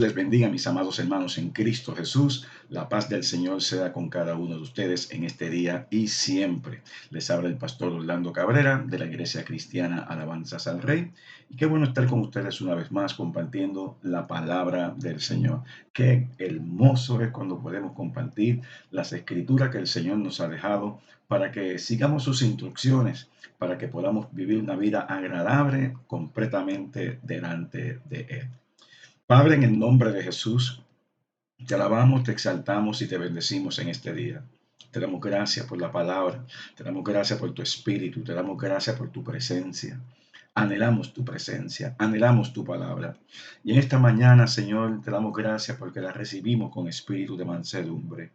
Les bendiga, mis amados hermanos en Cristo Jesús. La paz del Señor sea con cada uno de ustedes en este día y siempre. Les habla el pastor Orlando Cabrera de la Iglesia Cristiana Alabanzas al Rey. Y qué bueno estar con ustedes una vez más compartiendo la palabra del Señor. Qué hermoso es cuando podemos compartir las escrituras que el Señor nos ha dejado para que sigamos sus instrucciones, para que podamos vivir una vida agradable completamente delante de Él. Padre, en el nombre de Jesús, te alabamos, te exaltamos y te bendecimos en este día. Te damos gracias por la palabra, te damos gracias por tu espíritu, te damos gracias por tu presencia. Anhelamos tu presencia, anhelamos tu palabra. Y en esta mañana, Señor, te damos gracias porque la recibimos con espíritu de mansedumbre,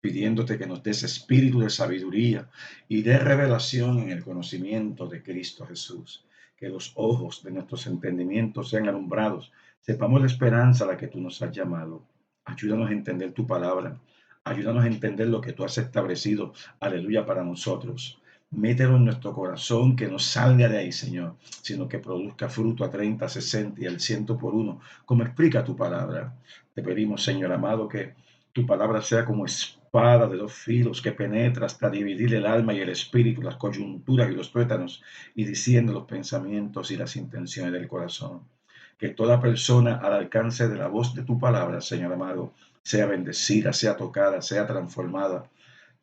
pidiéndote que nos des espíritu de sabiduría y de revelación en el conocimiento de Cristo Jesús. Que los ojos de nuestros entendimientos sean alumbrados, sepamos la esperanza a la que tú nos has llamado. Ayúdanos a entender tu palabra. Ayúdanos a entender lo que tú has establecido, aleluya, para nosotros. Mételo en nuestro corazón, que no salga de ahí, Señor, sino que produzca fruto a 30, 60 y al 100 por uno, como explica tu palabra. Te pedimos, Señor amado, que tu palabra sea como espada de dos filos que penetra hasta dividir el alma y el espíritu, las coyunturas y los tuétanos, y diciendo los pensamientos y las intenciones del corazón. Que toda persona al alcance de la voz de tu palabra, Señor amado, sea bendecida, sea tocada, sea transformada.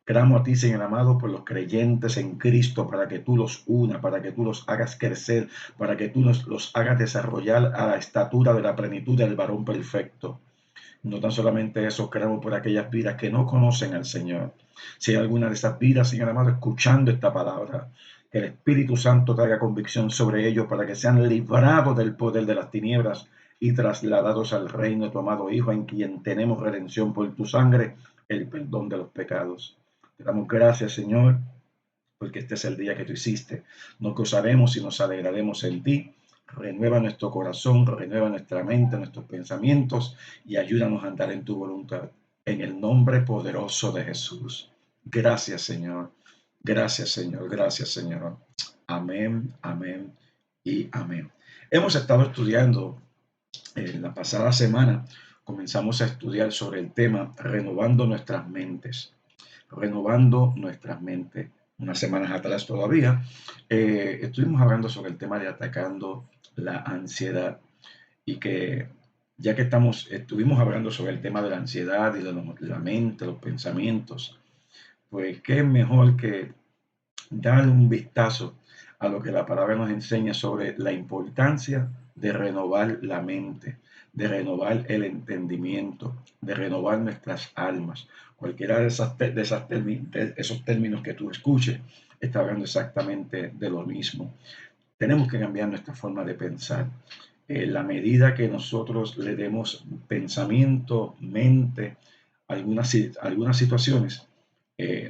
Clamo a ti, Señor amado, por los creyentes en Cristo, para que tú los unas, para que tú los hagas crecer, para que tú los hagas desarrollar a la estatura de la plenitud del varón perfecto. No tan solamente eso, clamo por aquellas vidas que no conocen al Señor. Si hay alguna de esas vidas, Señor amado, escuchando esta palabra, que el Espíritu Santo traiga convicción sobre ellos para que sean librados del poder de las tinieblas y trasladados al reino de tu amado Hijo, en quien tenemos redención por tu sangre, el perdón de los pecados. Te damos gracias, Señor, porque este es el día que tú hiciste. Nos gozaremos y nos alegraremos en ti. Renueva nuestro corazón, renueva nuestra mente, nuestros pensamientos y ayúdanos a andar en tu voluntad. En el nombre poderoso de Jesús. Gracias, Señor. Gracias, Señor. Gracias, Señor. Amén, amén y amén. Hemos estado estudiando la pasada semana. Comenzamos a estudiar sobre el tema renovando nuestras mentes. Renovando nuestras mentes. Unas semanas atrás todavía estuvimos hablando sobre el tema de atacando la ansiedad y que ya que estuvimos hablando sobre el tema de la ansiedad y de la mente, los pensamientos, pues qué mejor que dar un vistazo a lo que la palabra nos enseña sobre la importancia de renovar la mente, de renovar el entendimiento, de renovar nuestras almas. Cualquiera de esos términos que tú escuches está hablando exactamente de lo mismo. Tenemos que cambiar nuestra forma de pensar. La medida que nosotros le demos pensamiento, mente, algunas situaciones,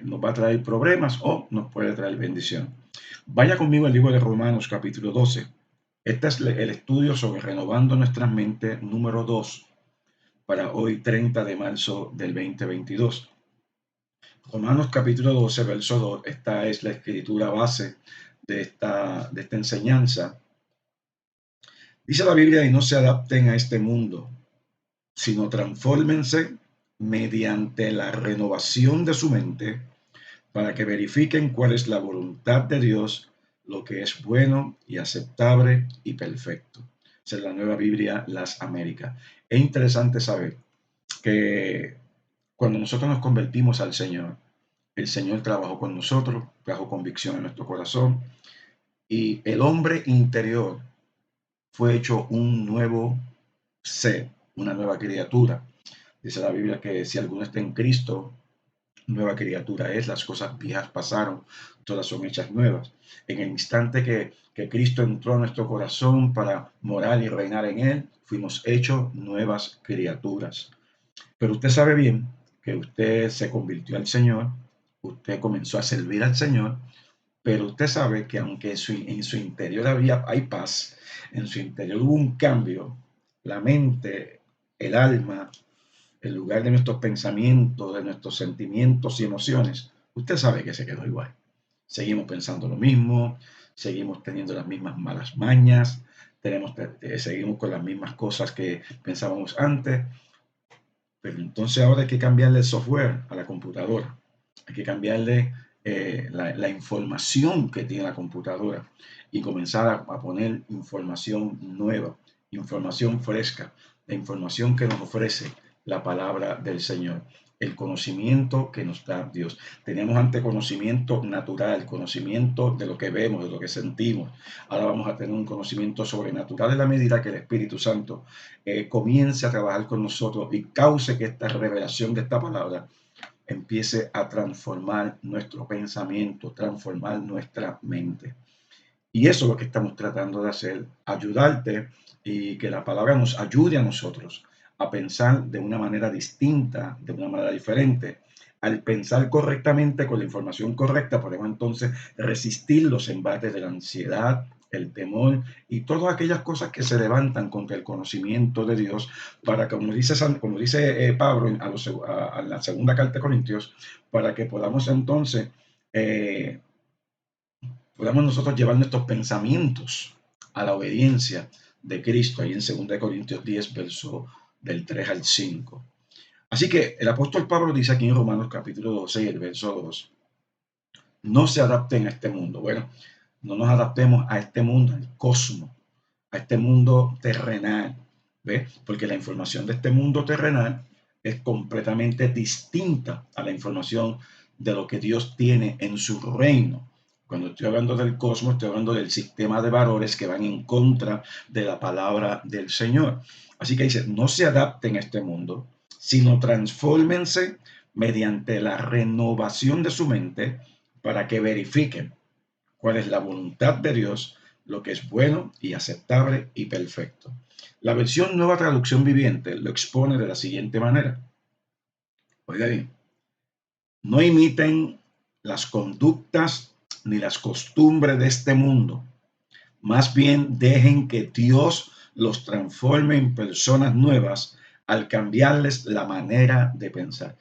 nos va a traer problemas o nos puede traer bendición. Vaya conmigo al libro de Romanos capítulo 12. Este es el estudio sobre renovando nuestras mentes número 2 para hoy 30 de marzo del 2022. Romanos capítulo 12, verso 2. Esta es la escritura base de esta enseñanza. Dice la Biblia, y no se adapten a este mundo, sino transfórmense mediante la renovación de su mente para que verifiquen cuál es la voluntad de Dios, lo que es bueno y aceptable y perfecto. Esa es la Nueva Biblia Las Américas. Es interesante saber que cuando nosotros nos convertimos al Señor, el Señor trabajó con nosotros, trajo convicción en nuestro corazón y el hombre interior fue hecho un nuevo ser, una nueva criatura. Dice la Biblia que si alguno está en Cristo, nueva criatura es, las cosas viejas pasaron, todas son hechas nuevas. En el instante que Cristo entró a nuestro corazón para morar y reinar en él, fuimos hechos nuevas criaturas. Pero usted sabe bien que usted se convirtió al Señor, usted comenzó a servir al Señor, pero usted sabe que aunque en su interior hay paz, en su interior hubo un cambio, la mente, el alma, el lugar de nuestros pensamientos, de nuestros sentimientos y emociones, usted sabe que se quedó igual. Seguimos pensando lo mismo, seguimos teniendo las mismas malas mañas, seguimos con las mismas cosas que pensábamos antes, pero entonces ahora hay que cambiarle el software a la computadora, hay que cambiarle la información que tiene la computadora y comenzar a poner información nueva, información fresca, la información que nos ofrece la palabra del Señor, el conocimiento que nos da Dios. Teníamos antes conocimiento natural, conocimiento de lo que vemos, de lo que sentimos. Ahora vamos a tener un conocimiento sobrenatural en la medida que el Espíritu Santo comience a trabajar con nosotros y cause que esta revelación de esta palabra empiece a transformar nuestro pensamiento, transformar nuestra mente. Y eso es lo que estamos tratando de hacer, ayudarte y que la palabra nos ayude a nosotros a pensar de una manera distinta, de una manera diferente. Al pensar correctamente con la información correcta, podemos entonces resistir los embates de la ansiedad, el temor y todas aquellas cosas que se levantan contra el conocimiento de Dios para, como dice Pablo a la segunda carta de Corintios, para que podamos entonces eh, podamos nosotros llevar nuestros pensamientos a la obediencia de Cristo, ahí en 2 Corintios 10, verso del 3 al 5. Así que el apóstol Pablo dice aquí en Romanos capítulo 12 y el verso 2, no se adapten a este mundo. Bueno, no nos adaptemos a este mundo, al cosmos, a este mundo terrenal, ¿ves? Porque la información de este mundo terrenal es completamente distinta a la información de lo que Dios tiene en su reino. Cuando estoy hablando del cosmos, estoy hablando del sistema de valores que van en contra de la palabra del Señor. Así que dice, no se adapten a este mundo, sino transfórmense mediante la renovación de su mente para que verifiquen cuál es la voluntad de Dios, lo que es bueno y aceptable y perfecto. La versión Nueva Traducción Viviente lo expone de la siguiente manera. Oiga bien, no imiten las conductas ni las costumbres de este mundo. Más bien dejen que Dios los transforme en personas nuevas al cambiarles la manera de pensar.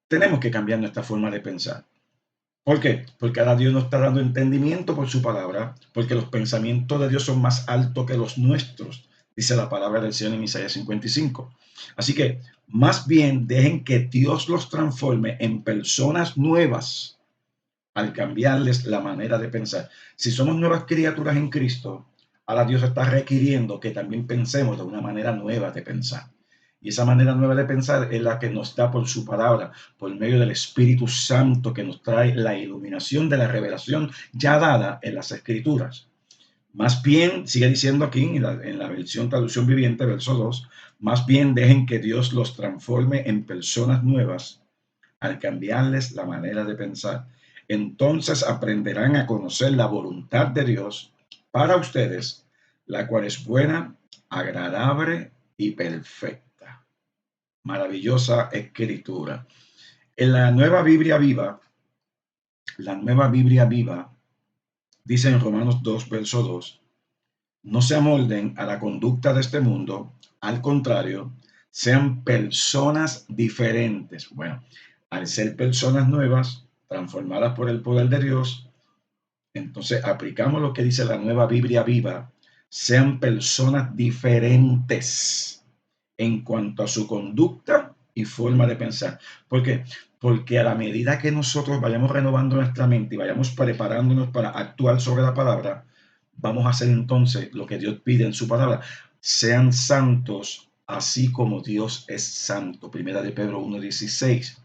Tenemos que cambiar nuestra forma de pensar. ¿Por qué? Porque ahora Dios nos está dando entendimiento por su palabra, porque los pensamientos de Dios son más altos que los nuestros, dice la palabra del Señor en Isaías 55. Así que más bien dejen que Dios los transforme en personas nuevas al cambiarles la manera de pensar. Si somos nuevas criaturas en Cristo, ahora Dios está requiriendo que también pensemos de una manera nueva de pensar. Y esa manera nueva de pensar es la que nos da por su palabra, por medio del Espíritu Santo que nos trae la iluminación de la revelación ya dada en las Escrituras. Más bien, sigue diciendo aquí en la versión traducción viviente, verso 2, más bien dejen que Dios los transforme en personas nuevas al cambiarles la manera de pensar. Entonces aprenderán a conocer la voluntad de Dios para ustedes, la cual es buena, agradable y perfecta. Maravillosa escritura. En la nueva Biblia viva, dice en Romanos 2, verso 2, no se amolden a la conducta de este mundo, al contrario, sean personas diferentes. Bueno, al ser personas nuevas, transformadas por el poder de Dios, entonces aplicamos lo que dice la nueva Biblia viva, sean personas diferentes en cuanto a su conducta y forma de pensar. ¿Por qué? Porque a la medida que nosotros vayamos renovando nuestra mente y vayamos preparándonos para actuar sobre la palabra, vamos a hacer entonces lo que Dios pide en su palabra. Sean santos así como Dios es santo. Primera de Pedro 1:16.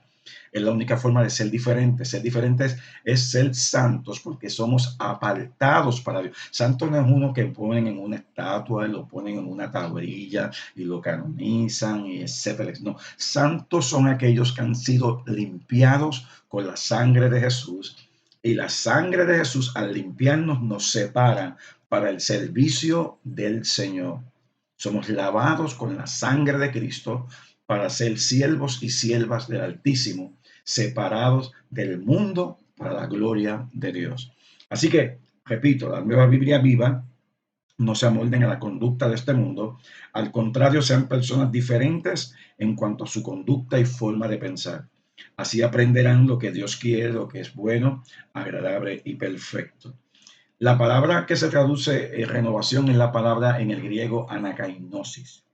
Es la única forma de ser diferentes. Ser diferentes es ser santos porque somos apartados para Dios. Santo no es uno que ponen en una estatua, lo ponen en una tablilla y lo canonizan y etcétera. No, santos son aquellos que han sido limpiados con la sangre de Jesús. Y la sangre de Jesús al limpiarnos nos separa para el servicio del Señor. Somos lavados con la sangre de Cristo para ser siervos y siervas del Altísimo, separados del mundo para la gloria de Dios. Así que, repito, la nueva Biblia viva, no se amolden a la conducta de este mundo, al contrario, sean personas diferentes en cuanto a su conducta y forma de pensar. Así aprenderán lo que Dios quiere, lo que es bueno, agradable y perfecto. La palabra que se traduce renovación es la palabra en el griego anakainosis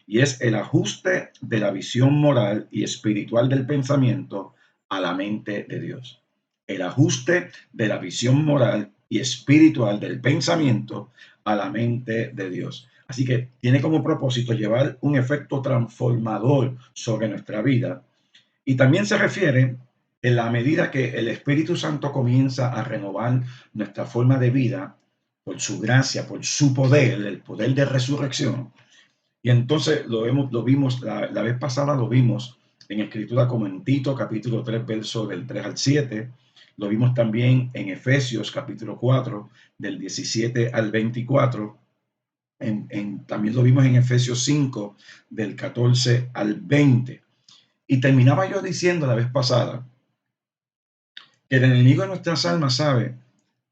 y es el ajuste de la visión moral y espiritual del pensamiento a la mente de Dios. El ajuste de la visión moral y espiritual del pensamiento a la mente de Dios. Así que tiene como propósito llevar un efecto transformador sobre nuestra vida. Y también se refiere en la medida que el Espíritu Santo comienza a renovar nuestra forma de vida por su gracia, por su poder, el poder de resurrección. Y entonces lo vimos, la vez pasada lo vimos en Escritura como en Tito capítulo 3, verso del 3 al 7. Lo vimos también en Efesios capítulo 4, del 17 al 24. También lo vimos en Efesios 5, del 14 al 20. Y terminaba yo diciendo la vez pasada que el enemigo de nuestras almas sabe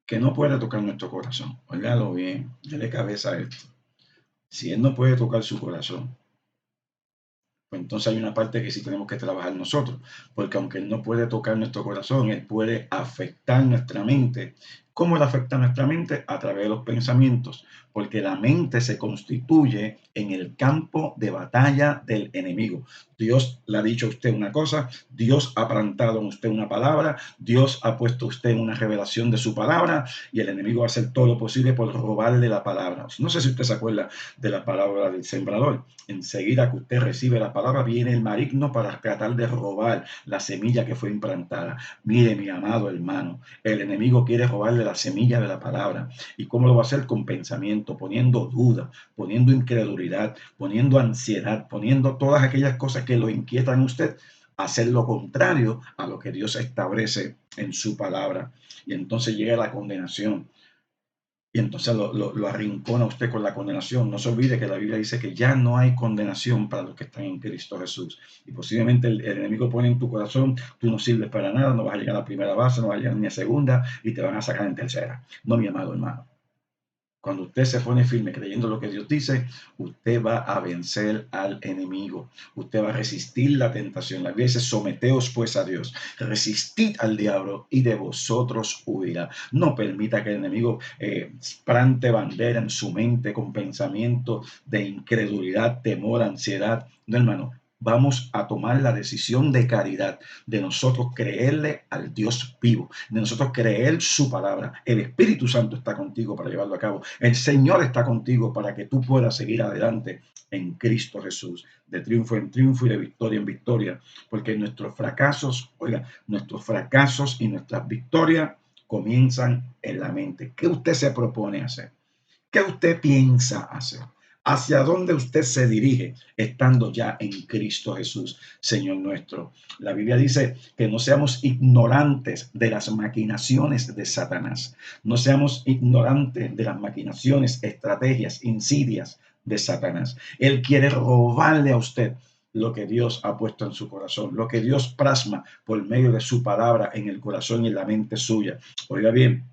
que no puede tocar nuestro corazón. Óigalo bien, déle cabeza a esto. Si él no puede tocar su corazón, pues entonces hay una parte que sí tenemos que trabajar nosotros, porque aunque Él no puede tocar nuestro corazón, Él puede afectar nuestra mente. ¿Cómo Él afecta nuestra mente? A través de los pensamientos, porque la mente se constituye en el campo de batalla del enemigo. Dios le ha dicho a usted una cosa, Dios ha plantado en usted una palabra, Dios ha puesto a usted en una revelación de su palabra y el enemigo va a hacer todo lo posible por robarle la palabra. No sé si usted se acuerda de la palabra del sembrador. Enseguida que usted recibe la palabra, viene el maligno para tratar de robar la semilla que fue implantada. Mire, mi amado hermano, el enemigo quiere robarle la semilla de la palabra. ¿Y cómo lo va a hacer? Con pensamiento, poniendo duda, poniendo incredulidad, poniendo ansiedad, poniendo todas aquellas cosas que lo inquietan a usted, a hacer lo contrario a lo que Dios establece en su palabra. Y entonces llega la condenación. Y entonces lo arrincona usted con la condenación. No se olvide que la Biblia dice que ya no hay condenación para los que están en Cristo Jesús. Y posiblemente el enemigo pone en tu corazón, tú no sirves para nada, no vas a llegar a la primera base, no vas a llegar ni a segunda y te van a sacar en tercera. No, mi amado hermano. Cuando usted se pone firme creyendo lo que Dios dice, usted va a vencer al enemigo. Usted va a resistir la tentación. La Biblia dice, someteos pues a Dios. Resistid al diablo y de vosotros huirá. No permita que el enemigo plante bandera en su mente con pensamiento de incredulidad, temor, ansiedad. No, hermano. Vamos a tomar la decisión de caridad, de nosotros creerle al Dios vivo, de nosotros creer su palabra. El Espíritu Santo está contigo para llevarlo a cabo. El Señor está contigo para que tú puedas seguir adelante en Cristo Jesús, de triunfo en triunfo y de victoria en victoria, porque nuestros fracasos, oiga, nuestros fracasos y nuestras victorias comienzan en la mente. ¿Qué usted se propone hacer? ¿Qué usted piensa hacer? ¿Hacia dónde usted se dirige estando ya en Cristo Jesús, Señor nuestro? La Biblia dice que no seamos ignorantes de las maquinaciones de Satanás. No seamos ignorantes de las maquinaciones, estrategias, insidias de Satanás. Él quiere robarle a usted lo que Dios ha puesto en su corazón, lo que Dios plasma por medio de su palabra en el corazón y en la mente suya. Oiga bien,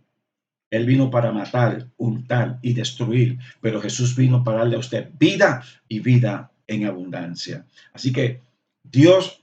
él vino para matar, hurtar y destruir, pero Jesús vino para darle a usted vida y vida en abundancia. Así que Dios,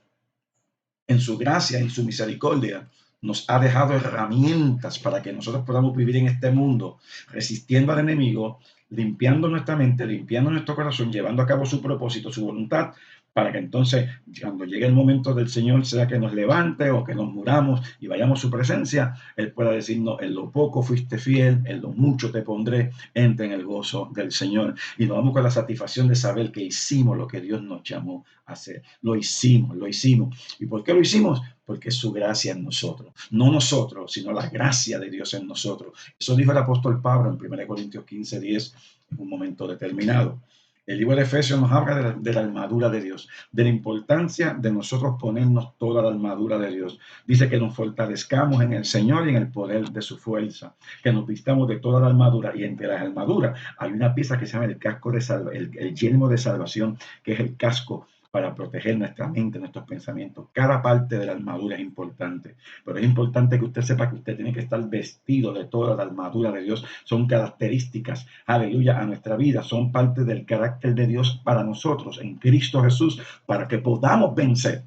en su gracia, en su misericordia, nos ha dejado herramientas para que nosotros podamos vivir en este mundo, resistiendo al enemigo, limpiando nuestra mente, limpiando nuestro corazón, llevando a cabo su propósito, su voluntad, para que entonces, cuando llegue el momento del Señor, sea que nos levante o que nos muramos y vayamos a su presencia, Él pueda decirnos, en lo poco fuiste fiel, en lo mucho te pondré, entra en el gozo del Señor. Y nos vamos con la satisfacción de saber que hicimos lo que Dios nos llamó a hacer. Lo hicimos, lo hicimos. ¿Y por qué lo hicimos? Porque es su gracia en nosotros. No nosotros, sino la gracia de Dios en nosotros. Eso dijo el apóstol Pablo en 1 Corintios 15:10 en un momento determinado. El libro de Efesios nos habla de la armadura de Dios, de la importancia de nosotros ponernos toda la armadura de Dios. Dice que nos fortalezcamos en el Señor y en el poder de su fuerza, que nos vistamos de toda la armadura y entre las armaduras hay una pieza que se llama el casco de el yelmo de salvación, que es el casco para proteger nuestra mente, nuestros pensamientos. Cada parte de la armadura es importante, pero es importante que usted sepa que usted tiene que estar vestido de toda la armadura de Dios. Son características, aleluya, a nuestra vida, son parte del carácter de Dios para nosotros en Cristo Jesús, para que podamos vencer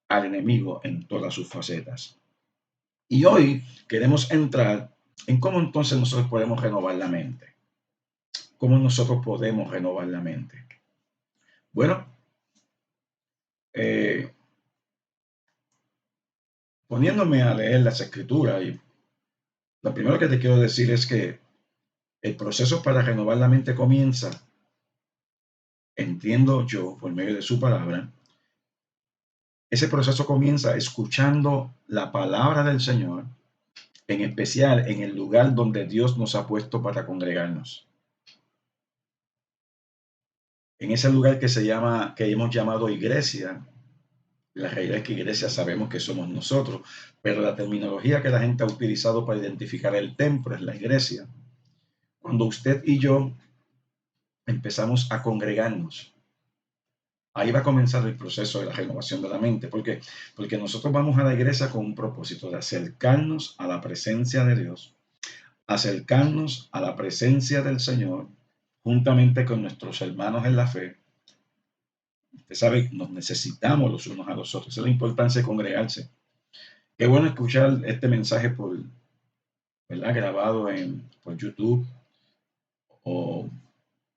al enemigo en todas sus facetas. Y hoy queremos entrar ¿En cómo entonces nosotros podemos renovar la mente? ¿Cómo nosotros podemos renovar la mente? Bueno, eh, poniéndome a leer las escrituras, y lo primero que te quiero decir es que el proceso para renovar la mente comienza, entiendo yo, por medio de su palabra. Ese proceso comienza escuchando la palabra del Señor, en especial en el lugar donde Dios nos ha puesto para congregarnos. En ese lugar que hemos llamado iglesia. La realidad es que iglesia sabemos que somos nosotros, pero la terminología que la gente ha utilizado para identificar el templo es la iglesia. Cuando usted y yo empezamos a congregarnos, ahí va a comenzar el proceso de la renovación de la mente. ¿Por qué? Porque nosotros vamos a la iglesia con un propósito de acercarnos a la presencia de Dios, acercarnos a la presencia del Señor, juntamente con nuestros hermanos en la fe. Usted sabe, nos necesitamos los unos a los otros. Esa es la importancia de congregarse. Qué bueno escuchar este mensaje por, ¿verdad? Grabado por YouTube o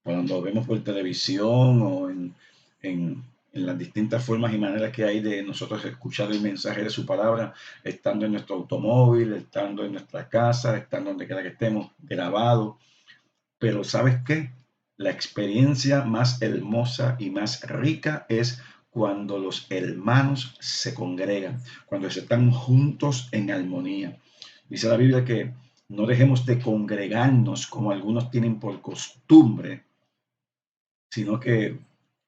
cuando vemos por televisión o en las distintas formas y maneras que hay de nosotros escuchar el mensaje de su palabra, estando en nuestro automóvil, estando en nuestra casa, estando donde quiera que estemos, grabado. Pero ¿sabes qué? La experiencia más hermosa y más rica es cuando los hermanos se congregan, cuando se están juntos en armonía. Dice la Biblia que no dejemos de congregarnos como algunos tienen por costumbre, sino que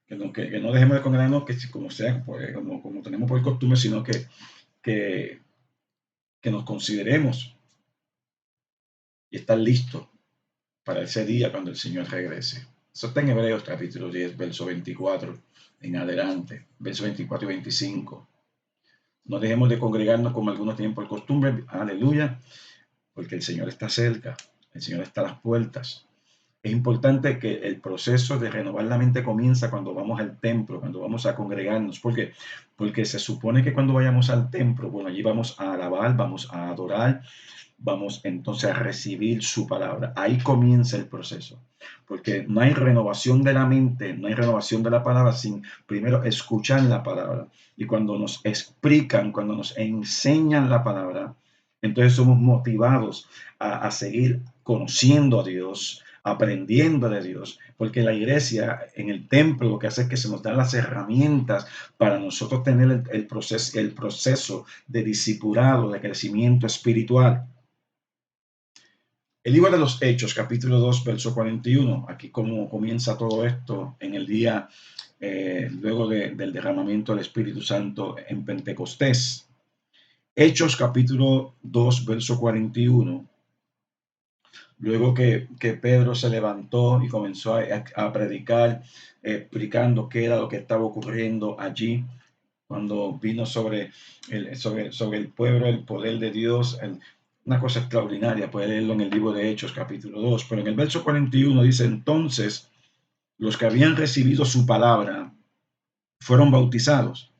no dejemos de congregarnos que como sea, pues, como tenemos por costumbre, sino que, que nos consideremos y estar listos para ese día cuando el Señor regrese. Eso está en Hebreos capítulo 10, verso 24 en adelante, verso 24 y 25. No dejemos de congregarnos como algunos tienen por costumbre, aleluya, porque el Señor está cerca, el Señor está a las puertas. Es importante que el proceso de renovar la mente comienza cuando vamos al templo, cuando vamos a congregarnos. ¿Por qué? Porque se supone que cuando vayamos al templo, bueno, allí vamos a alabar, vamos a adorar, vamos entonces a recibir su palabra. Ahí comienza el proceso, porque no hay renovación de la mente, no hay renovación de la palabra sin primero escuchar la palabra. Y cuando nos explican, cuando nos enseñan la palabra, entonces somos motivados a seguir conociendo a Dios, aprendiendo de Dios, porque la iglesia en el templo lo que hace es que se nos dan las herramientas para nosotros tener el proceso de discipulado, de crecimiento espiritual. El libro de los Hechos, capítulo 2, verso 41. Aquí como comienza todo esto en el día luego del derramamiento del Espíritu Santo en Pentecostés. Hechos, capítulo 2, verso 41. Luego que Pedro se levantó y comenzó a predicar, explicando qué era lo que estaba ocurriendo allí, cuando vino sobre el pueblo el poder de Dios, una cosa extraordinaria, puede leerlo en el libro de Hechos capítulo 2, pero en el verso 41 dice, entonces los que habían recibido su palabra fueron bautizados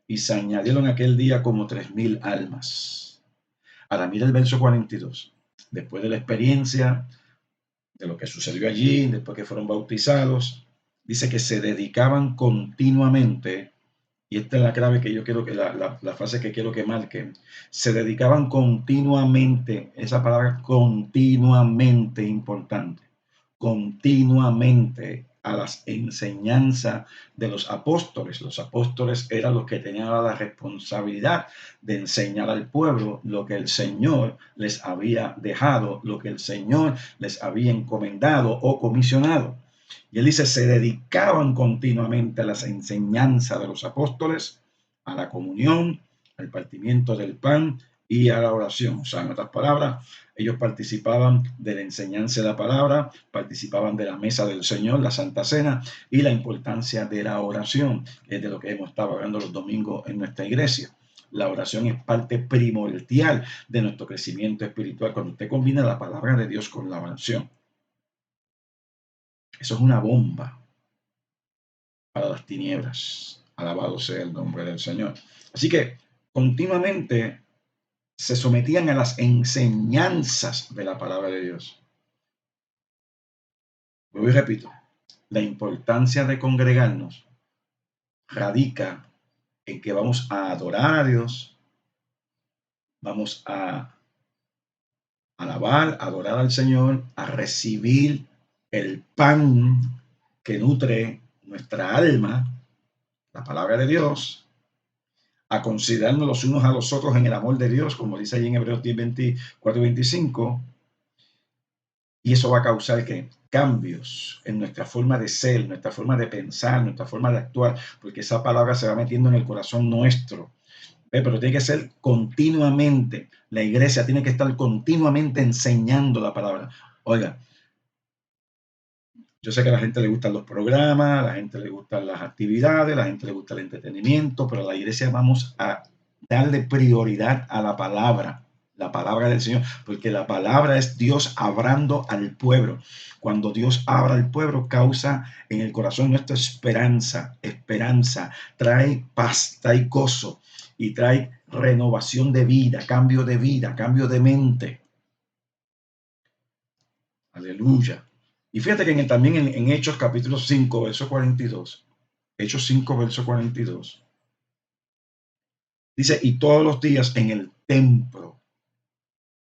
y se añadieron aquel día como 3,000 almas. Ahora mira el verso 42, después de la experiencia, de lo que sucedió allí, después que fueron bautizados, dice que se dedicaban continuamente. Y esta es la clave que yo quiero que la frase que quiero que marquen. Se dedicaban continuamente, esa palabra continuamente importante, continuamente a las enseñanzas de los apóstoles. Los apóstoles eran los que tenían la responsabilidad de enseñar al pueblo lo que el Señor les había dejado, lo que el Señor les había encomendado o comisionado. Y él dice, se dedicaban continuamente a las enseñanzas de los apóstoles, a la comunión, al partimiento del pan y a la oración. O sea, en otras palabras, ellos participaban de la enseñanza de la palabra, participaban de la mesa del Señor, la Santa Cena, y la importancia de la oración, que es de lo que hemos estado hablando los domingos en nuestra iglesia. La oración es parte primordial de nuestro crecimiento espiritual cuando usted combina la palabra de Dios con la oración. Eso es una bomba para las tinieblas. Alabado sea el nombre del Señor. Así que continuamente se sometían a las enseñanzas de la palabra de Dios. Vuelvo y repito, la importancia de congregarnos radica en que vamos a adorar a Dios, vamos a alabar, adorar al Señor, a recibir el pan que nutre nuestra alma, la palabra de Dios, a considerarnos los unos a los otros en el amor de Dios, como dice allí en Hebreos 10, 24 y 25, y eso va a causar que cambios en nuestra forma de ser, nuestra forma de pensar, nuestra forma de actuar, porque esa palabra se va metiendo en el corazón nuestro. Pero tiene que ser continuamente. La iglesia tiene que estar continuamente enseñando la palabra. Oiga, yo sé que a la gente le gustan los programas, a la gente le gustan las actividades, a la gente le gusta el entretenimiento, pero a la iglesia vamos a darle prioridad a la palabra del Señor, porque la palabra es Dios hablando al pueblo. Cuando Dios habla al pueblo, causa en el corazón nuestra esperanza, trae paz, trae gozo y trae renovación de vida, cambio de mente. Aleluya. Y fíjate que también en Hechos capítulo 5, verso 42, Hechos 5, verso 42, dice, y todos los días en el templo,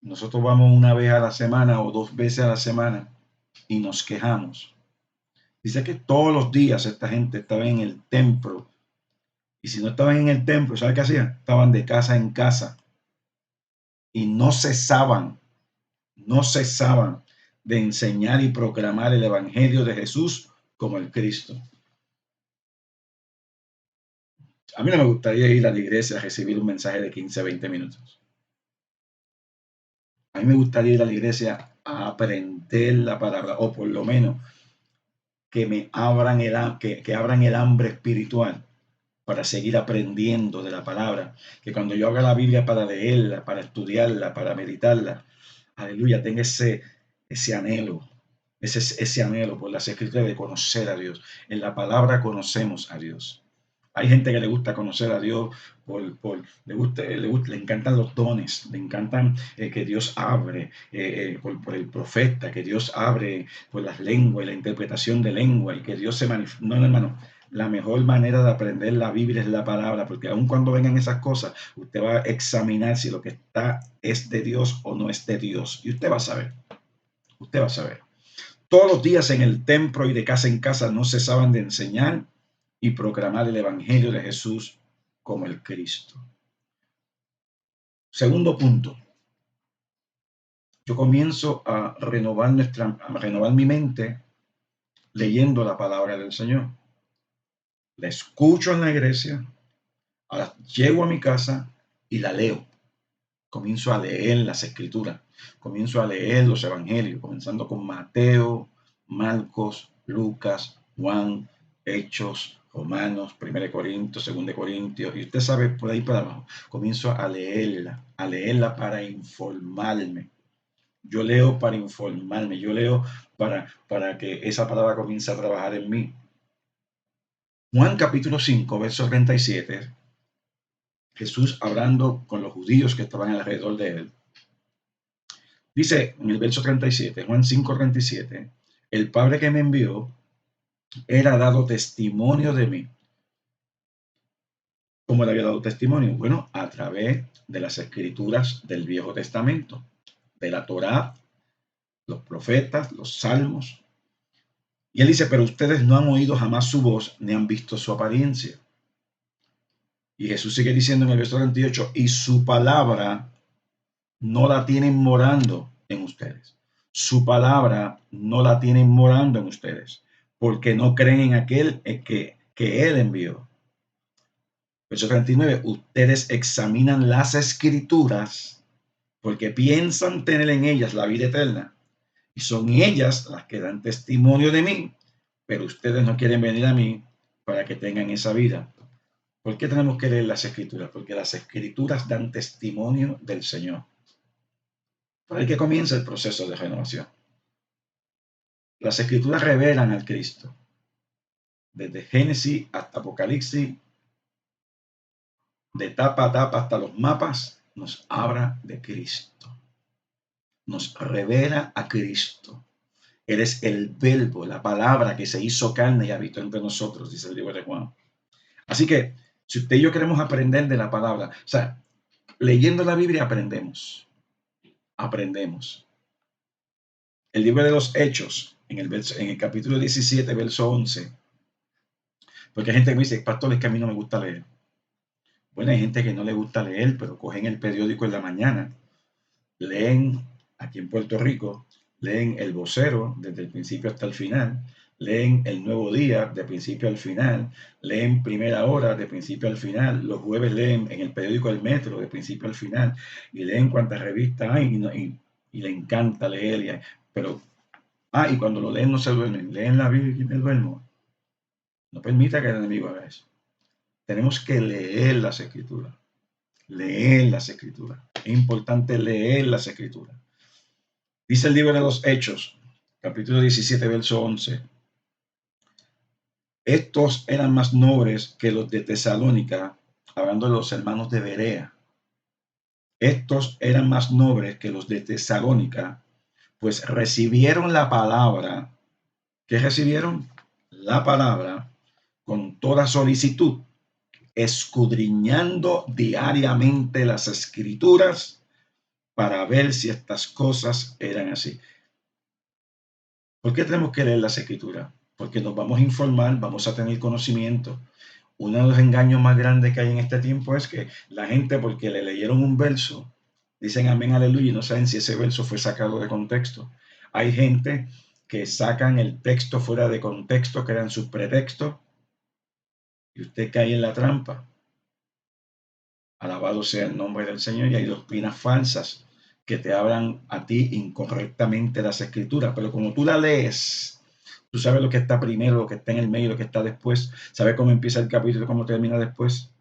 nosotros vamos una vez a la semana o 2 veces a la semana y nos quejamos. Dice que todos los días esta gente estaba en el templo. Y si no estaban en el templo, ¿sabes qué hacían? Estaban de casa en casa. Y no cesaban de enseñar y proclamar el evangelio de Jesús como el Cristo. A mí no me gustaría ir a la iglesia a recibir un mensaje de 15 a 20 minutos. A mí me gustaría ir a la iglesia a aprender la palabra, o por lo menos que me abran que abran el hambre espiritual para seguir aprendiendo de la palabra. Que cuando yo abra la Biblia para leerla, para estudiarla, para meditarla, aleluya, tenga ese anhelo, ese anhelo por las escrituras de conocer a Dios. En la palabra conocemos a Dios. Hay gente que le gusta conocer a Dios, le encantan los dones, le encantan que Dios abre por el profeta, que Dios abre por las lenguas y la interpretación de lengua y que Dios se manifiesta. No, hermano, la mejor manera de aprender la Biblia es la palabra, porque aun cuando vengan esas cosas, usted va a examinar si lo que está es de Dios o no es de Dios. Y usted va a saber, usted va a saber. Todos los días en el templo y de casa en casa no cesaban de enseñar y proclamar el evangelio de Jesús como el Cristo. Segundo punto, yo comienzo a renovar mi mente leyendo la palabra del Señor. La escucho en la iglesia, ahora llego a mi casa y la leo. Comienzo a leer las escrituras, comienzo a leer los evangelios, comenzando con Mateo, Marcos, Lucas, Juan, Hechos, Romanos, 1 Corintios, 2 Corintios, y usted sabe por ahí para abajo. Comienzo a leerla para informarme. Yo leo para informarme, yo leo para que esa palabra comience a trabajar en mí. Juan capítulo 5, verso 37, Jesús hablando con los judíos que estaban alrededor de él. Dice en el verso 37, Juan 5, 37, el Padre que me envió, él ha dado testimonio de mí. ¿Cómo le había dado testimonio? Bueno, a través de las escrituras del Viejo Testamento, de la Torá, los profetas, los salmos. Y él dice, pero ustedes no han oído jamás su voz, ni han visto su apariencia. Y Jesús sigue diciendo en el verso 38, y su palabra no la tienen morando en ustedes. Su palabra no la tienen morando en ustedes, porque no creen en aquel que Él envió. Verso 39, ustedes examinan las escrituras porque piensan tener en ellas la vida eterna. Y son ellas las que dan testimonio de mí, pero ustedes no quieren venir a mí para que tengan esa vida. ¿Por qué tenemos que leer las escrituras? Porque las escrituras dan testimonio del Señor. Por ahí que comienza el proceso de renovación. Las escrituras revelan al Cristo. Desde Génesis hasta Apocalipsis, de tapa a tapa hasta los mapas, nos habla de Cristo, nos revela a Cristo. Eres el verbo, la palabra que se hizo carne y habitó entre nosotros, dice el libro de Juan. Así que, si usted y yo queremos aprender de la palabra, o sea, leyendo la Biblia aprendemos. El libro de los Hechos, en el capítulo 17, verso 11, porque hay gente que me dice, pastor, es que a mí no me gusta leer. Bueno, hay gente que no le gusta leer, pero cogen el periódico en la mañana, leen, aquí en Puerto Rico, leen El Vocero desde el principio hasta el final, leen El Nuevo Día de principio al final, leen Primera Hora de principio al final, los jueves leen en el periódico El Metro de principio al final, y leen cuantas revistas hay, y le encanta leer, pero, y cuando lo leen no se duermen, leen la Biblia y me duermo. No permita que el enemigo haga eso. Tenemos que leer las Escrituras. Leer las Escrituras. Es importante leer las Escrituras. Dice el libro de los Hechos, capítulo 17, verso 11. Estos eran más nobles que los de Tesalónica, hablando de los hermanos de Berea. Estos eran más nobles que los de Tesalónica, pues recibieron la palabra. ¿Qué recibieron? La palabra con toda solicitud, escudriñando diariamente las Escrituras para ver si estas cosas eran así. ¿Por qué tenemos que leer las Escrituras? Porque nos vamos a informar, vamos a tener conocimiento. Uno de los engaños más grandes que hay en este tiempo es que la gente, porque le leyeron un verso, dicen amén, aleluya, y no saben si ese verso fue sacado de contexto. Hay gente que sacan el texto fuera de contexto, crean sus pretextos, y usted cae en la trampa. Alabado sea el nombre del Señor. Y hay doctrinas falsas que te hablan a ti incorrectamente las Escrituras, pero como tú la lees, tú sabes lo que está primero, lo que está en el medio, lo que está después, sabes cómo empieza el capítulo, cómo termina después.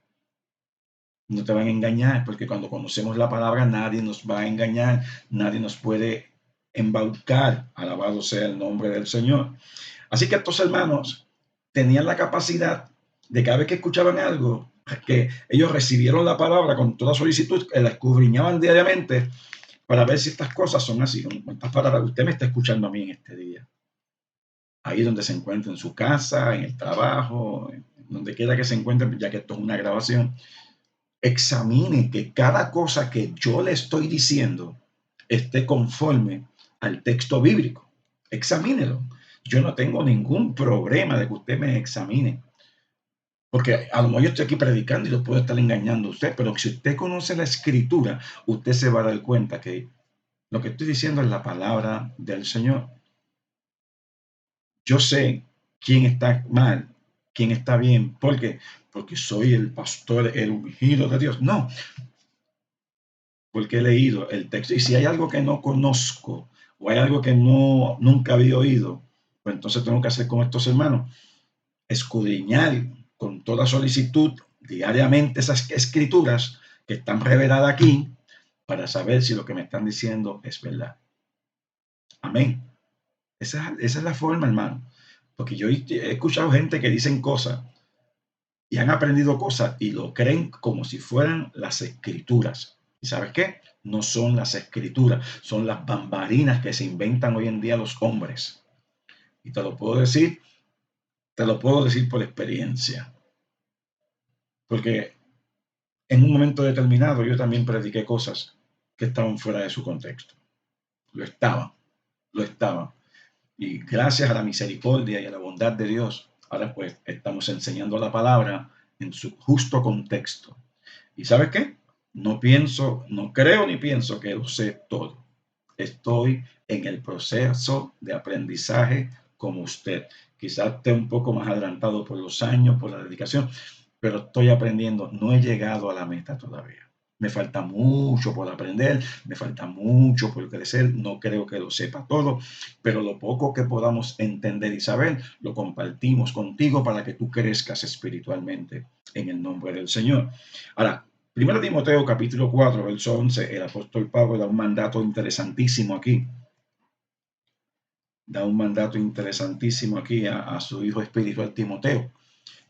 No te van a engañar, porque cuando conocemos la palabra nadie nos va a engañar, nadie nos puede embaucar. Alabado sea el nombre del Señor. Así que estos hermanos tenían la capacidad de cada vez que escuchaban algo, que ellos recibieron la palabra con toda solicitud, la escudriñaban diariamente para ver si estas cosas son así. Con estas palabras, usted me está escuchando a mí en este día. Ahí donde se encuentre, en su casa, en el trabajo, en donde quiera que se encuentre, ya que esto es una grabación, examine que cada cosa que yo le estoy diciendo esté conforme al texto bíblico. Examínelo. Yo no tengo ningún problema de que usted me examine. Porque a lo mejor yo estoy aquí predicando y lo puedo estar engañando a usted, pero si usted conoce la escritura, usted se va a dar cuenta que lo que estoy diciendo es la palabra del Señor. Yo sé quién está mal, quién está bien. ¿Por qué? Porque soy el pastor, el ungido de Dios. No, porque he leído el texto. Y si hay algo que no conozco o hay algo que nunca había oído, pues entonces tengo que hacer como estos hermanos, escudriñar con toda solicitud diariamente esas escrituras que están reveladas aquí para saber si lo que me están diciendo es verdad. Amén. Esa es la forma, hermano. Porque yo he escuchado gente que dicen cosas y han aprendido cosas y lo creen como si fueran las escrituras. ¿Y sabes qué? No son las escrituras, son las bambalinas que se inventan hoy en día los hombres. Y te lo puedo decir por experiencia. Porque en un momento determinado yo también prediqué cosas que estaban fuera de su contexto. Lo estaban, lo estaban. Y gracias a la misericordia y a la bondad de Dios, ahora pues estamos enseñando la palabra en su justo contexto. ¿Y sabes qué? No pienso, no creo ni pienso que lo sé todo. Estoy en el proceso de aprendizaje como usted. Quizás esté un poco más adelantado por los años, por la dedicación, pero estoy aprendiendo. No he llegado a la meta todavía. Me falta mucho por aprender, me falta mucho por crecer, no creo que lo sepa todo, pero lo poco que podamos entender y saber, lo compartimos contigo para que tú crezcas espiritualmente en el nombre del Señor. Ahora, 1 Timoteo capítulo 4, verso 11, el apóstol Pablo da un mandato interesantísimo aquí. Da un mandato interesantísimo aquí a su hijo espiritual Timoteo.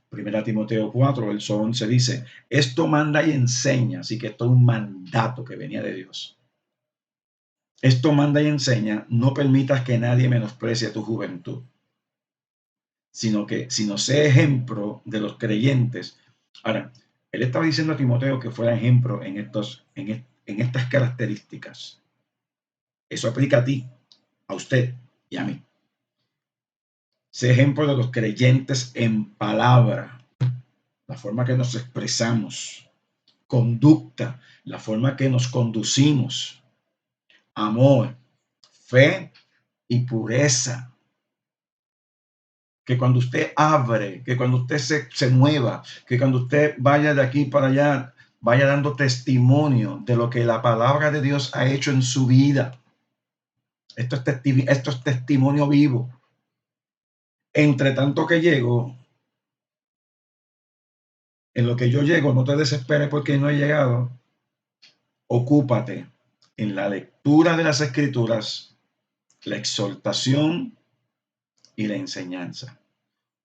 Primera Timoteo 4, verso 11 dice, esto manda y enseña, así que esto es un mandato que venía de Dios. Esto manda y enseña, no permitas que nadie menosprecie tu juventud, sino sé ejemplo de los creyentes. Ahora, él estaba diciendo a Timoteo que fuera ejemplo en estas características. Eso aplica a ti, a usted y a mí. Sé ejemplo de los creyentes en palabra, la forma que nos expresamos, conducta, la forma que nos conducimos, amor, fe y pureza. Que cuando usted abre, que cuando usted se mueva, que cuando usted vaya de aquí para allá, vaya dando testimonio de lo que la palabra de Dios ha hecho en su vida. Esto es testimonio vivo. Entre tanto que llego, en lo que yo llego, no te desesperes porque no he llegado. Ocúpate en la lectura de las Escrituras, la exhortación y la enseñanza.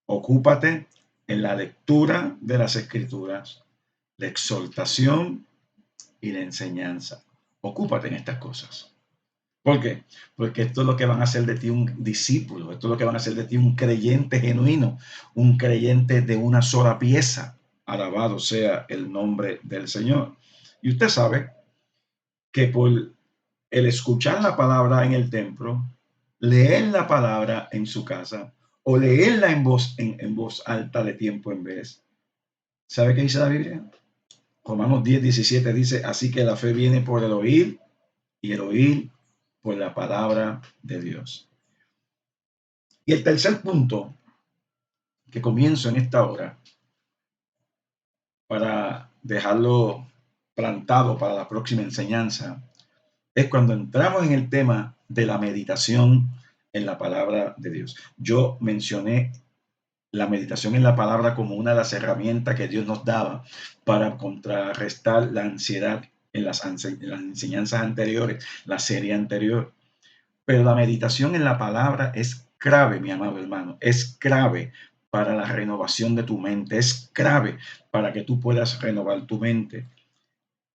Ocúpate en la lectura de las Escrituras, la exhortación y la enseñanza. Ocúpate en estas cosas. ¿Por qué? Porque esto es lo que van a hacer de ti un discípulo, esto es lo que van a hacer de ti un creyente genuino, un creyente de una sola pieza. Alabado sea el nombre del Señor. Y usted sabe que por el escuchar la palabra en el templo, leer la palabra en su casa o leerla en voz alta de tiempo en vez. ¿Sabe qué dice la Biblia? Romanos 10:17 dice, así que la fe viene por el oír y el oír por la palabra de Dios. Y el tercer punto que comienzo en esta hora para dejarlo plantado para la próxima enseñanza es cuando entramos en el tema de la meditación en la palabra de Dios. Yo mencioné la meditación en la palabra como una de las herramientas que Dios nos daba para contrarrestar la ansiedad en las enseñanzas anteriores, la serie anterior. Pero la meditación en la palabra es clave, mi amado hermano, es clave para la renovación de tu mente, es clave para que tú puedas renovar tu mente.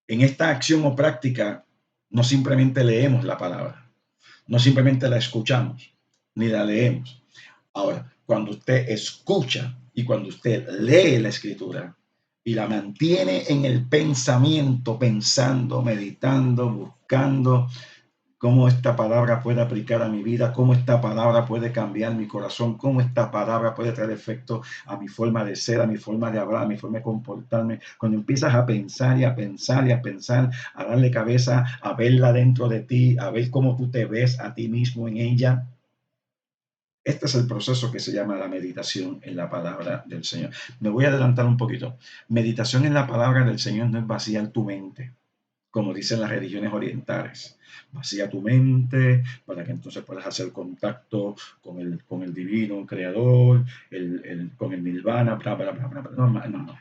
En esta acción o práctica no simplemente leemos la palabra, no simplemente la escuchamos, ni la leemos. Ahora, cuando usted escucha y cuando usted lee la escritura y la mantiene en el pensamiento, pensando, meditando, buscando cómo esta palabra puede aplicar a mi vida, cómo esta palabra puede cambiar mi corazón, cómo esta palabra puede traer efecto a mi forma de ser, a mi forma de hablar, a mi forma de comportarme. Cuando empiezas a pensar y a pensar y a pensar, a darle cabeza, a verla dentro de ti, a ver cómo tú te ves a ti mismo en ella. Este es el proceso que se llama la meditación en la palabra del Señor. Me voy a adelantar un poquito. Meditación en la palabra del Señor no es vaciar tu mente, como dicen las religiones orientales. Vacía tu mente para que entonces puedas hacer contacto con el divino creador, con el nirvana, bla, bla, bla, bla, bla. No, no, no.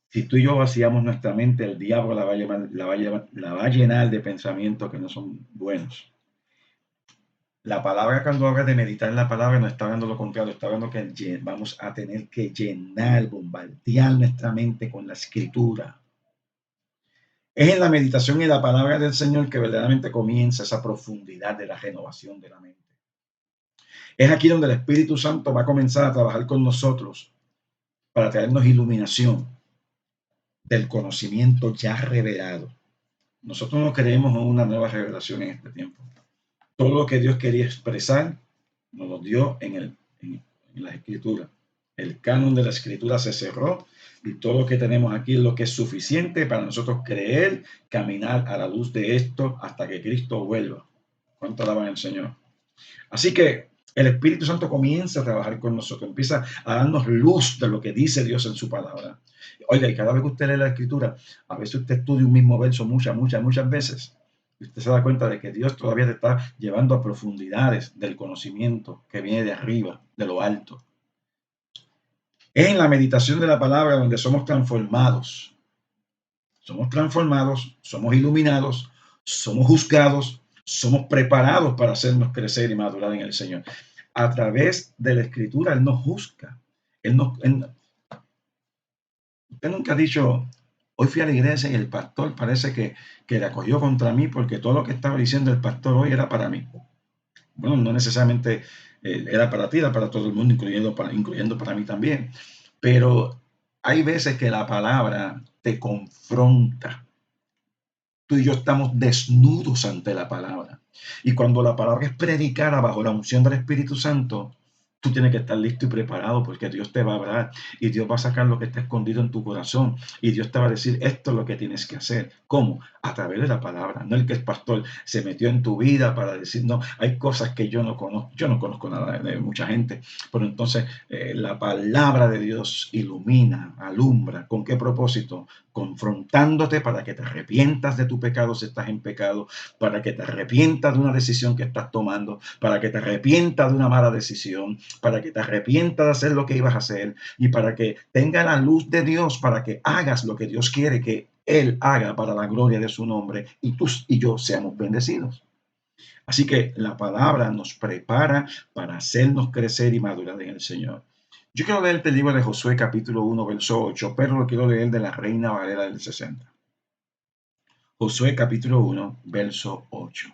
Si tú y yo vaciamos nuestra mente, el diablo la va a llenar de pensamientos que no son buenos. La palabra, cuando habla de meditar en la palabra, no está hablando lo contrario, está hablando que vamos a tener que llenar, bombardear nuestra mente con la escritura. Es en la meditación y la palabra del Señor que verdaderamente comienza esa profundidad de la renovación de la mente. Es aquí donde el Espíritu Santo va a comenzar a trabajar con nosotros para traernos iluminación del conocimiento ya revelado. Nosotros no creemos en una nueva revelación en este tiempo. Todo lo que Dios quería expresar nos lo dio en la Escritura. El canon de la Escritura se cerró y todo lo que tenemos aquí es lo que es suficiente para nosotros creer, caminar a la luz de esto hasta que Cristo vuelva. ¿Cuánto alaban al Señor? Así que el Espíritu Santo comienza a trabajar con nosotros, empieza a darnos luz de lo que dice Dios en su palabra. Oiga, y cada vez que usted lee la Escritura, a veces usted estudia un mismo verso muchas veces, y usted se da cuenta de que Dios todavía te está llevando a profundidades del conocimiento que viene de arriba, de lo alto. Es en la meditación de la palabra donde somos transformados. Somos transformados, somos iluminados, somos juzgados, somos preparados para hacernos crecer y madurar en el Señor. A través de la Escritura, Él nos juzga. Usted nunca ha dicho, hoy fui a la iglesia y el pastor parece que le acogió contra mí porque todo lo que estaba diciendo el pastor hoy era para mí. Bueno, no necesariamente era para ti, era para todo el mundo, incluyendo para mí también. Pero hay veces que la palabra te confronta. Tú y yo estamos desnudos ante la palabra. Y cuando la palabra es predicada bajo la unción del Espíritu Santo, tú tienes que estar listo y preparado porque Dios te va a hablar y Dios va a sacar lo que está escondido en tu corazón y Dios te va a decir, esto es lo que tienes que hacer. ¿Cómo? A través de la palabra. No el que es pastor se metió en tu vida para decir, no, hay cosas que yo no conozco nada de mucha gente, pero entonces la palabra de Dios ilumina, alumbra. ¿Con qué propósito? Confrontándote para que te arrepientas de tu pecado si estás en pecado, para que te arrepientas de una decisión que estás tomando, para que te arrepientas de una mala decisión, para que te arrepientas de hacer lo que ibas a hacer y para que tenga la luz de Dios, para que hagas lo que Dios quiere que Él haga para la gloria de su nombre y tú y yo seamos bendecidos. Así que la palabra nos prepara para hacernos crecer y madurar en el Señor. Yo quiero leer el libro de Josué capítulo 1, verso 8, pero lo quiero leer de la Reina Valera del 60. Josué capítulo 1, verso 8.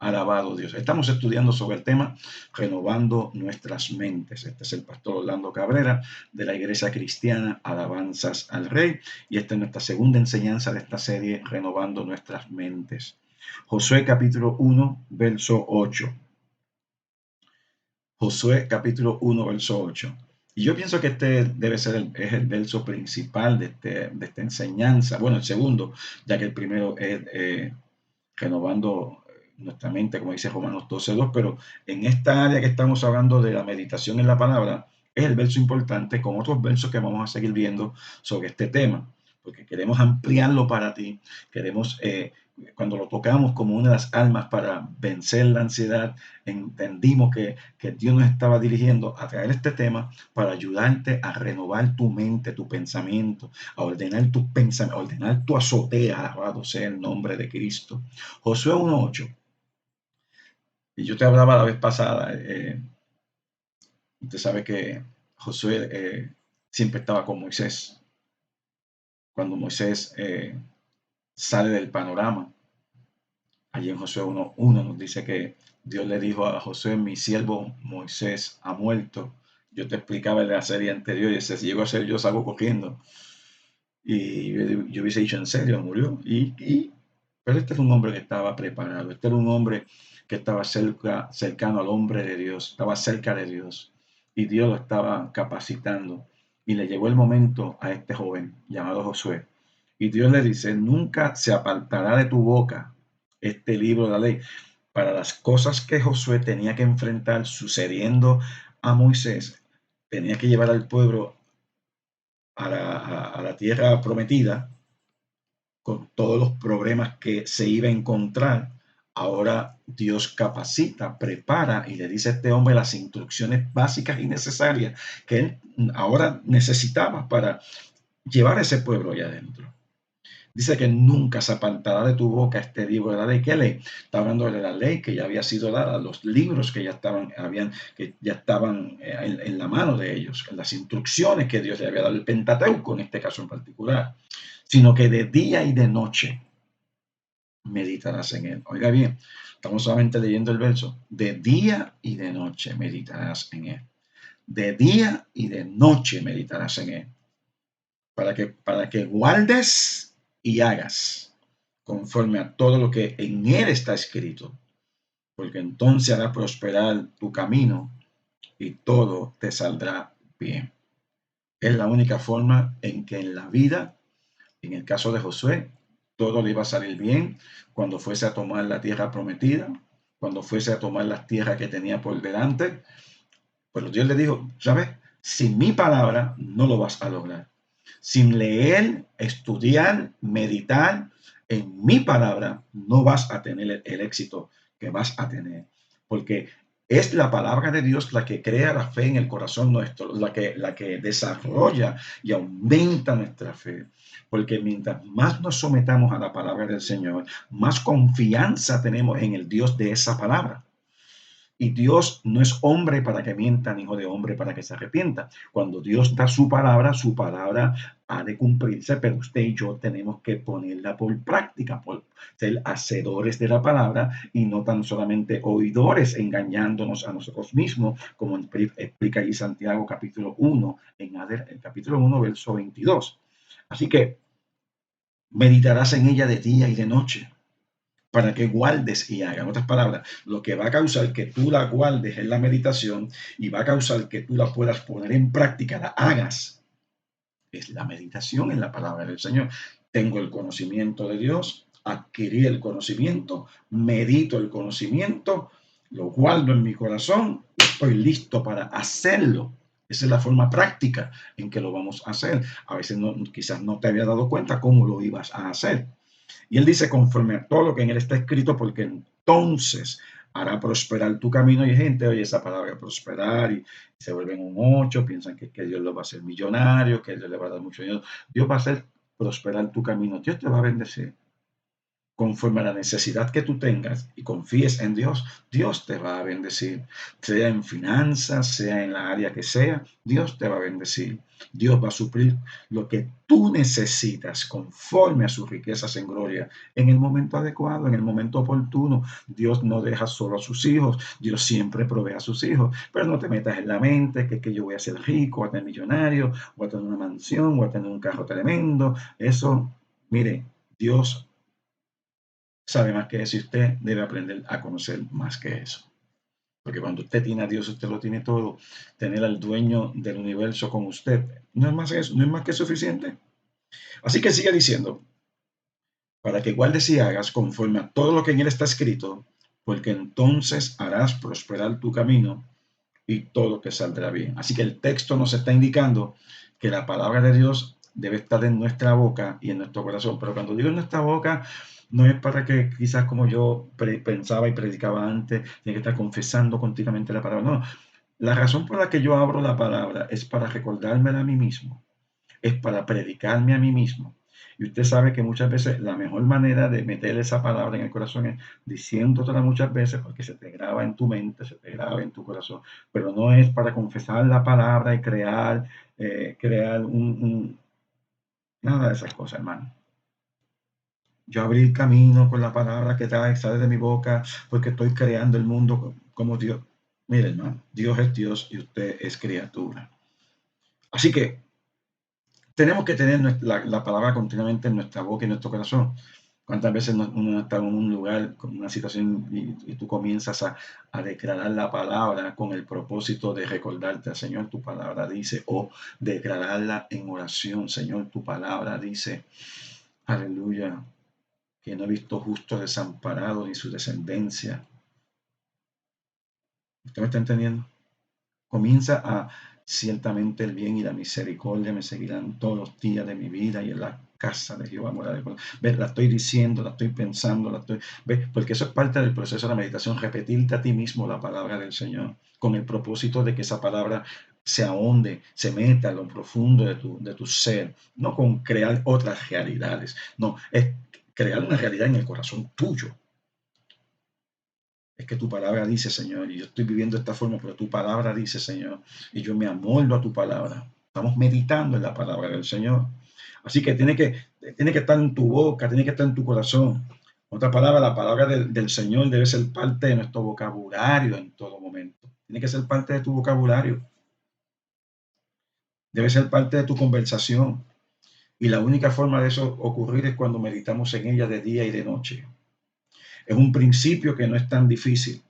Alabado Dios. Estamos estudiando sobre el tema renovando nuestras mentes. Este es el pastor Orlando Cabrera de la Iglesia Cristiana Alabanzas al Rey y esta es nuestra segunda enseñanza de esta serie renovando nuestras mentes. Josué capítulo 1, verso 8. Josué capítulo 1, verso 8. Y yo pienso que este debe ser es el verso principal de esta enseñanza. Bueno, el segundo, ya que el primero es renovando nuestra mente, como dice Romanos 12:2, pero en esta área que estamos hablando de la meditación en la palabra, es el verso importante con otros versos que vamos a seguir viendo sobre este tema, porque queremos ampliarlo para ti, queremos, cuando lo tocamos como una de las almas para vencer la ansiedad, entendimos que Dios nos estaba dirigiendo a traer este tema para ayudarte a renovar tu mente, tu pensamiento, a ordenar tu pensamiento, a ordenar tu azotea, alabado sea el nombre de Cristo. Josué 1:8. Y yo te hablaba la vez pasada, usted sabe que Josué siempre estaba con Moisés. Cuando Moisés sale del panorama, allí en Josué 1:1 nos dice que Dios le dijo a Josué, mi siervo Moisés ha muerto. Yo te explicaba en la serie anterior y ese, si llego a ser yo salgo corriendo. Y yo hubiese dicho, ¿en serio? ¿Murió? Pero este era un hombre que estaba preparado. Este era un hombre que estaba cercano al hombre de Dios. Estaba cerca de Dios. Y Dios lo estaba capacitando. Y le llegó el momento a este joven llamado Josué. Y Dios le dice, nunca se apartará de tu boca este libro de la ley. Para las cosas que Josué tenía que enfrentar sucediendo a Moisés, tenía que llevar al pueblo a la tierra prometida con todos los problemas que se iba a encontrar. Ahora Dios capacita, prepara y le dice a este hombre las instrucciones básicas y necesarias que él ahora necesitaba para llevar a ese pueblo allá adentro. Dice que nunca se apartará de tu boca este libro de la ley. ¿Qué ley? Está hablando de la ley que ya había sido dada, los libros que ya estaban, en la mano de ellos, las instrucciones que Dios le había dado, el Pentateuco en este caso en particular, sino que de día y de noche meditarás en él. Oiga bien, estamos solamente leyendo el verso. De día y de noche meditarás en él. De día y de noche meditarás en él. Para que guardes y hagas conforme a todo lo que en él está escrito, porque entonces hará prosperar tu camino y todo te saldrá bien. Es la única forma en que en la vida, en el caso de Josué, todo le iba a salir bien cuando fuese a tomar la tierra prometida, cuando fuese a tomar las tierras que tenía por delante. Pero Dios le dijo, ¿sabes? Sin mi palabra no lo vas a lograr. Sin leer, estudiar, meditar en mi palabra, no vas a tener el éxito que vas a tener. Porque es la palabra de Dios la que crea la fe en el corazón nuestro, la que desarrolla y aumenta nuestra fe. Porque mientras más nos sometamos a la palabra del Señor, más confianza tenemos en el Dios de esa palabra. Y Dios no es hombre para que mienta, ni hijo de hombre para que se arrepienta. Cuando Dios da su palabra ha de cumplirse, pero usted y yo tenemos que ponerla por práctica, por ser hacedores de la palabra y no tan solamente oidores, engañándonos a nosotros mismos, como explica ahí Santiago capítulo 1, el capítulo 1, verso 22. Así que meditarás en ella de día y de noche para que guardes y hagas. En otras palabras, lo que va a causar que tú la guardes es la meditación y va a causar que tú la puedas poner en práctica, la hagas, es la meditación en la palabra del Señor. Tengo el conocimiento de Dios, adquirí el conocimiento, medito el conocimiento, lo guardo en mi corazón, estoy listo para hacerlo. Esa es la forma práctica en que lo vamos a hacer. A veces no, quizás no te había dado cuenta cómo lo ibas a hacer. Y él dice, conforme a todo lo que en él está escrito, porque entonces hará prosperar tu camino. Y hay gente oye esa palabra prosperar y se vuelven un ocho, piensan que Dios lo va a hacer millonario, que Dios le va a dar mucho dinero. Dios va a hacer prosperar tu camino. Dios te va a bendecir conforme a la necesidad que tú tengas y confíes en Dios, Dios te va a bendecir. Sea en finanzas, sea en la área que sea, Dios te va a bendecir. Dios va a suplir lo que tú necesitas conforme a sus riquezas en gloria en el momento adecuado, en el momento oportuno. Dios no deja solo a sus hijos, Dios siempre provee a sus hijos, pero no te metas en la mente que yo voy a ser rico, voy a tener millonario, voy a tener una mansión, voy a tener un carro tremendo. Eso, mire, Dios sabe más que eso y usted debe aprender a conocer más que eso. Porque cuando usted tiene a Dios, usted lo tiene todo. Tener al dueño del universo con usted no es más eso, no es más que suficiente. Así que sigue diciendo, para que guardes y hagas conforme a todo lo que en él está escrito, porque entonces harás prosperar tu camino y todo te saldrá bien. Así que el texto nos está indicando que la palabra de Dios debe estar en nuestra boca y en nuestro corazón. Pero cuando digo en nuestra boca, no es para que quizás como yo pensaba y predicaba antes, tiene que estar confesando continuamente la palabra. No, la razón por la que yo abro la palabra es para recordármela a mí mismo, es para predicarme a mí mismo. Y usted sabe que muchas veces la mejor manera de meter esa palabra en el corazón es diciéndotela muchas veces porque se te graba en tu mente, se te graba en tu corazón, pero no es para confesar la palabra y crear nada de esas cosas, hermano. Yo abrí el camino con la palabra que sale de mi boca porque estoy creando el mundo como Dios. Mire, hermano, Dios es Dios y usted es criatura. Así que tenemos que tener la palabra continuamente en nuestra boca y en nuestro corazón. ¿Cuántas veces uno está en un lugar, con una situación, y tú comienzas a declarar la palabra con el propósito de recordarte, Señor, tu palabra dice, o declararla en oración, Señor, tu palabra dice, aleluya, que no he visto justo desamparado ni su descendencia. ¿Usted me está entendiendo? Comienza a, ciertamente el bien y la misericordia me seguirán todos los días de mi vida y en la casa de Jehová moraré. ¿Ves? La estoy diciendo, la estoy pensando, ¿ves? Porque eso es parte del proceso de la meditación, repetirte a ti mismo la palabra del Señor, con el propósito de que esa palabra se ahonde, se meta en lo profundo de tu ser, no con crear otras realidades, no, es crear una realidad en el corazón tuyo. Es que tu palabra dice, Señor, y yo estoy viviendo de esta forma, pero tu palabra dice, Señor, y yo me amoldo a tu palabra. Estamos meditando en la palabra del Señor. Así que tiene que estar en tu boca, tiene que estar en tu corazón. Otra palabra, la palabra del Señor debe ser parte de nuestro vocabulario en todo momento. Tiene que ser parte de tu vocabulario. Debe ser parte de tu conversación. Y la única forma de eso ocurrir es cuando meditamos en ella de día y de noche. Es un principio que no es tan difícil.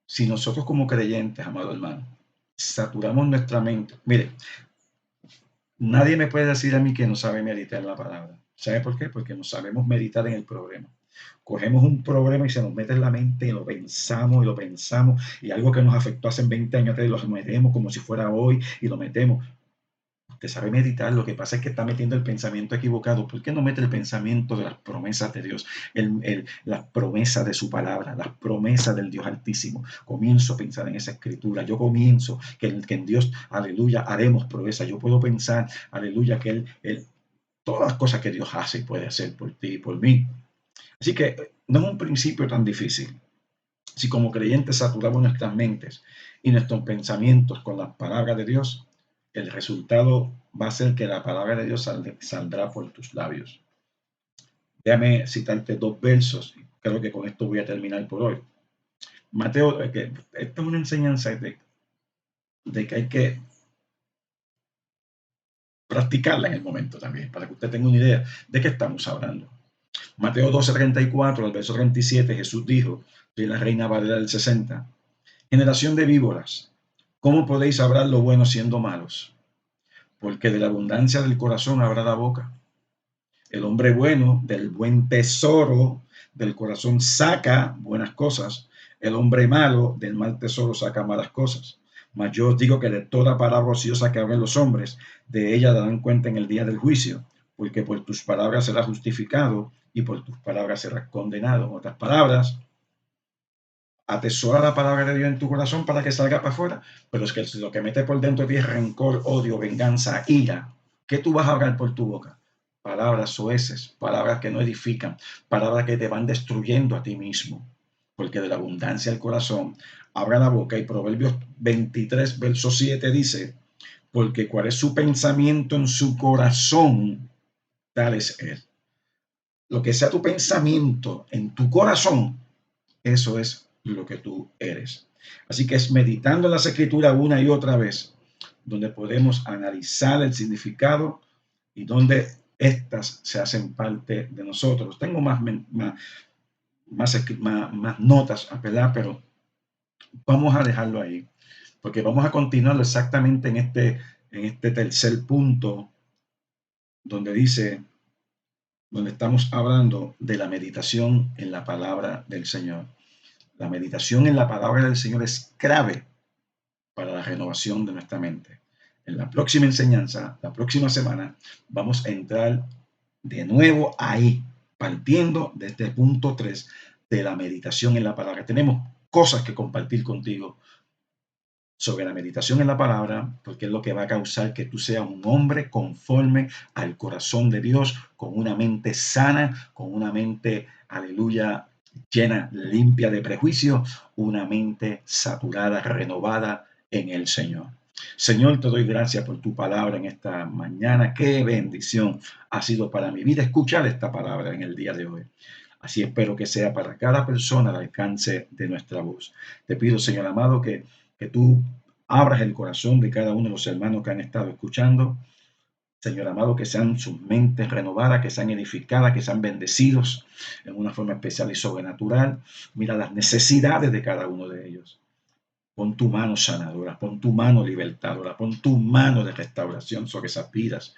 Si nosotros como creyentes, amado hermano, saturamos nuestra mente, mire, nadie me puede decir a mí que no sabe meditar la palabra. ¿Sabe por qué? Porque no sabemos meditar en el problema. Cogemos un problema y se nos mete en la mente y lo pensamos y algo que nos afectó hace 20 años atrás y lo metemos como si fuera hoy y lo metemos. Usted sabe meditar, lo que pasa es que está metiendo el pensamiento equivocado. ¿Por qué no mete el pensamiento de las promesas de Dios, las promesas de su palabra, las promesas del Dios Altísimo? Comienzo a pensar en esa escritura. Yo comienzo que en Dios, aleluya, haremos proezas. Yo puedo pensar, aleluya, que todas las cosas que Dios hace y puede hacer por ti y por mí. Así que no es un principio tan difícil. Si como creyentes saturamos nuestras mentes y nuestros pensamientos con las palabras de Dios, el resultado va a ser que la palabra de Dios saldrá por tus labios. Déjame citarte dos versos. Creo que con esto voy a terminar por hoy. Mateo, que esta es una enseñanza de que hay que practicarla en el momento también, para que usted tenga una idea de qué estamos hablando. Mateo 12:34, al verso 37, Jesús dijo, de la Reina Valera del 60, generación de víboras, ¿cómo podéis hablar lo bueno siendo malos? Porque de la abundancia del corazón habrá la boca. El hombre bueno del buen tesoro del corazón saca buenas cosas. El hombre malo del mal tesoro saca malas cosas. Mas yo os digo que de toda palabra ociosa que hablen los hombres, de ella darán cuenta en el día del juicio, porque por tus palabras serás justificado y por tus palabras serás condenado. En otras palabras, atesora la palabra de Dios en tu corazón para que salga para afuera, pero es que si lo que mete por dentro de ti es rencor, odio, venganza, ira, ¿qué tú vas a hablar por tu boca? Palabras soeces, palabras que no edifican, palabras que te van destruyendo a ti mismo, porque de la abundancia del corazón abra la boca. Y Proverbios 23, verso 7 dice, porque cuál es su pensamiento en su corazón, tal es él. Lo que sea tu pensamiento en tu corazón, eso es lo que tú eres. Así que es meditando en las escrituras una y otra vez donde podemos analizar el significado y donde éstas se hacen parte de nosotros. Tengo más notas a pegar, pero vamos a dejarlo ahí, porque vamos a continuar exactamente en este tercer punto donde dice, donde estamos hablando de la meditación en la palabra del Señor. La meditación en la palabra del Señor es clave para la renovación de nuestra mente. En la próxima enseñanza, la próxima semana, vamos a entrar de nuevo ahí, partiendo de este punto 3 de la meditación en la palabra. Tenemos cosas que compartir contigo sobre la meditación en la palabra, porque es lo que va a causar que tú seas un hombre conforme al corazón de Dios, con una mente sana, con una mente, aleluya, llena, limpia de prejuicios, una mente saturada, renovada en el Señor. Señor, te doy gracias por tu palabra en esta mañana. Qué bendición ha sido para mi vida escuchar esta palabra en el día de hoy. Así espero que sea para cada persona al alcance de nuestra voz. Te pido, Señor amado, que tú abras el corazón de cada uno de los hermanos que han estado escuchando. Señor amado, que sean sus mentes renovadas, que sean edificadas, que sean bendecidos en una forma especial y sobrenatural. Mira las necesidades de cada uno de ellos. Pon tu mano sanadora, pon tu mano libertadora, pon tu mano de restauración sobre esas vidas.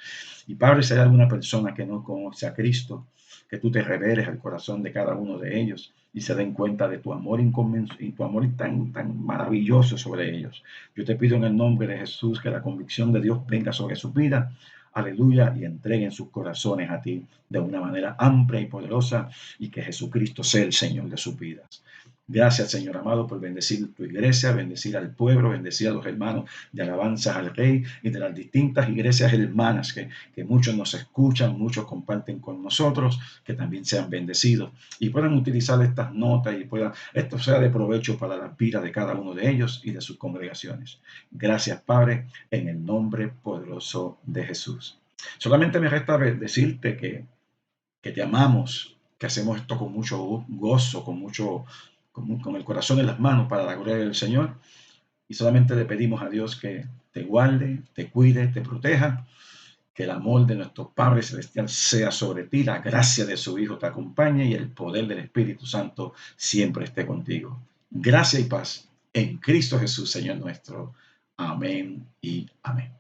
Y Padre, si hay alguna persona que no conoce a Cristo, que tú te reveles al corazón de cada uno de ellos y se den cuenta de tu amor y tu amor tan maravilloso sobre ellos. Yo te pido en el nombre de Jesús que la convicción de Dios venga sobre su vida. Aleluya, y entreguen sus corazones a ti de una manera amplia y poderosa y que Jesucristo sea el Señor de sus vidas. Gracias, Señor amado, por bendecir tu iglesia, bendecir al pueblo, bendecir a los hermanos de alabanzas al Rey y de las distintas iglesias hermanas que muchos nos escuchan, muchos comparten con nosotros, que también sean bendecidos y puedan utilizar estas notas y puedan, esto sea de provecho para la vida de cada uno de ellos y de sus congregaciones. Gracias, Padre, en el nombre poderoso de Jesús. Solamente me resta decirte que te amamos, que hacemos esto con mucho gozo, con el corazón en las manos para la gloria del Señor. Y solamente le pedimos a Dios que te guarde, te cuide, te proteja, que el amor de nuestro Padre Celestial sea sobre ti, la gracia de su Hijo te acompañe y el poder del Espíritu Santo siempre esté contigo. Gracia y paz en Cristo Jesús, Señor nuestro. Amén y amén.